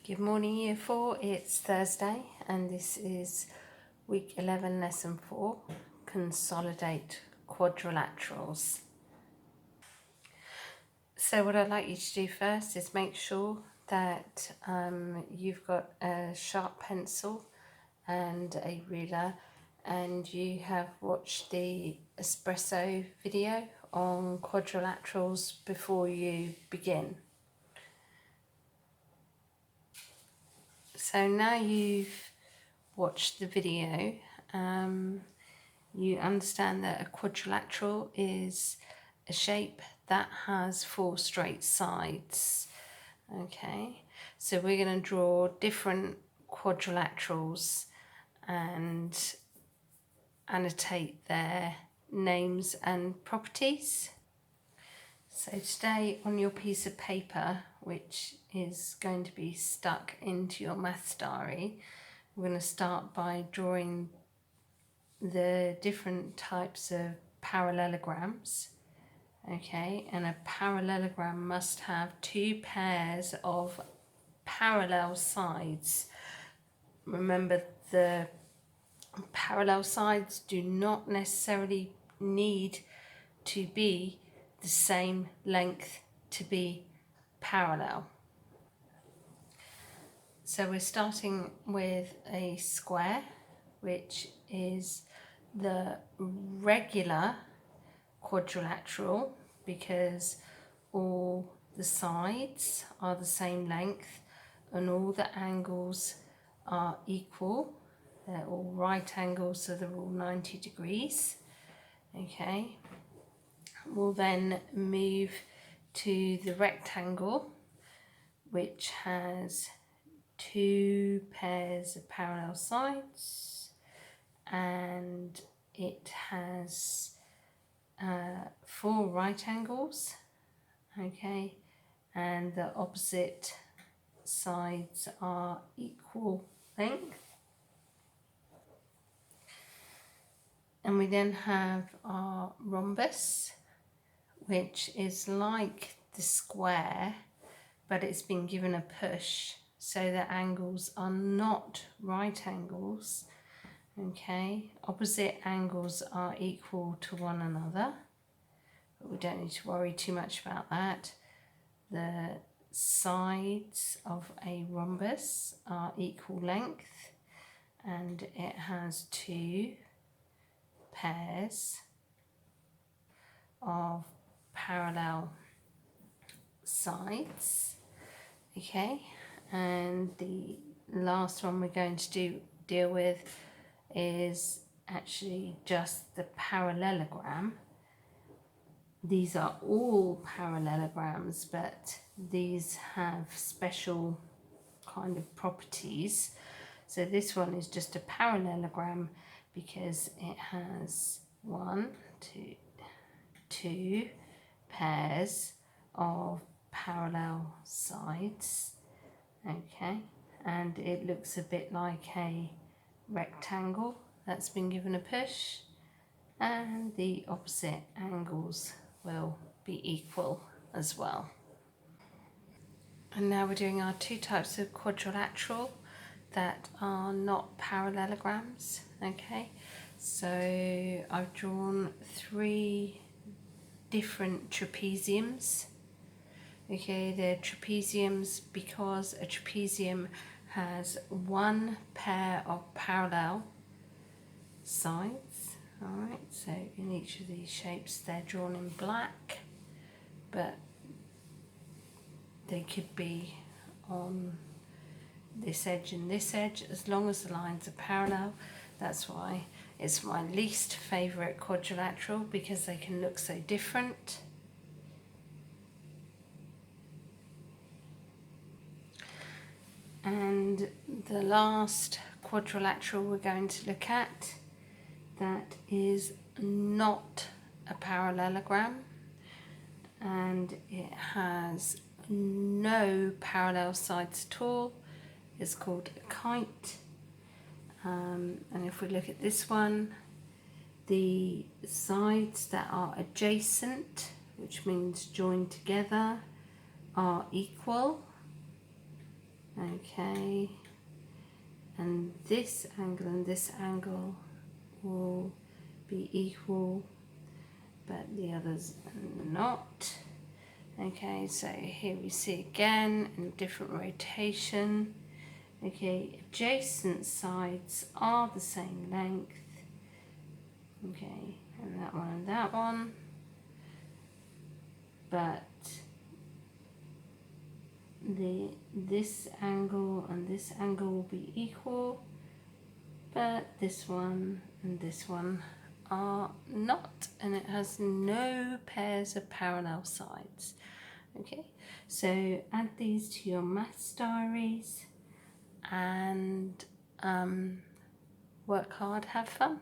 Good morning, Year 4. It's Thursday and this is week 11, lesson 4, Consolidate Quadrilaterals. So what I'd like you to do first is make sure that you've got a sharp pencil and a ruler, and you have watched the espresso video on quadrilaterals before you begin. So now you've watched the video, you understand that a quadrilateral is a shape that has 4 straight sides. Okay, so we're going to draw different quadrilaterals and annotate their names and properties. So today on your piece of paper, which is going to be stuck into your maths diary, we're going to start by drawing the different types of parallelograms. Okay, and a parallelogram must have 2 pairs of parallel sides. Remember, the parallel sides do not necessarily need to be the same length to be parallel. So we're starting with a square, which is the regular quadrilateral because all the sides are the same length and all the angles are equal. They're all right angles, so they're all 90 degrees. Okay, we'll then move to the rectangle, which has 2 pairs of parallel sides, and it has 4 right angles. Okay, and the opposite sides are equal length. And we then have our rhombus, which is like the square, but it's been given a push, so the angles are not right angles. Okay, opposite angles are equal to one another, but we don't need to worry too much about that. The sides of a rhombus are equal length, and it has 2 pairs of parallel sides. Okay, and the last one we're going to deal with is actually just the parallelogram. These are all parallelograms, but these have special kind of properties. So this one is just a parallelogram because it has 2 pairs of parallel sides. Okay, and it looks a bit like a rectangle that's been given a push, and the opposite angles will be equal as well. And now we're doing our 2 types of quadrilateral that are not parallelograms. Okay, so I've drawn 3 different trapeziums. Okay, they're trapeziums because a trapezium has 1 pair of parallel sides. Alright, so in each of these shapes they're drawn in black, but they could be on this edge and this edge as long as the lines are parallel. That's why it's my least favourite quadrilateral, because they can look so different. And the last quadrilateral we're going to look at, that is not a parallelogram, and it has no parallel sides at all. It's called a kite. And if we look at this one, the sides that are adjacent, which means joined together, are equal. Okay, and this angle will be equal, but the others are not. Okay, so here we see again in different rotation. Okay, adjacent sides are the same length. Okay, and that one, but this angle and this angle will be equal, but this one and this one are not, and it has no pairs of parallel sides. Okay, so add these to your maths diaries and work hard, have fun.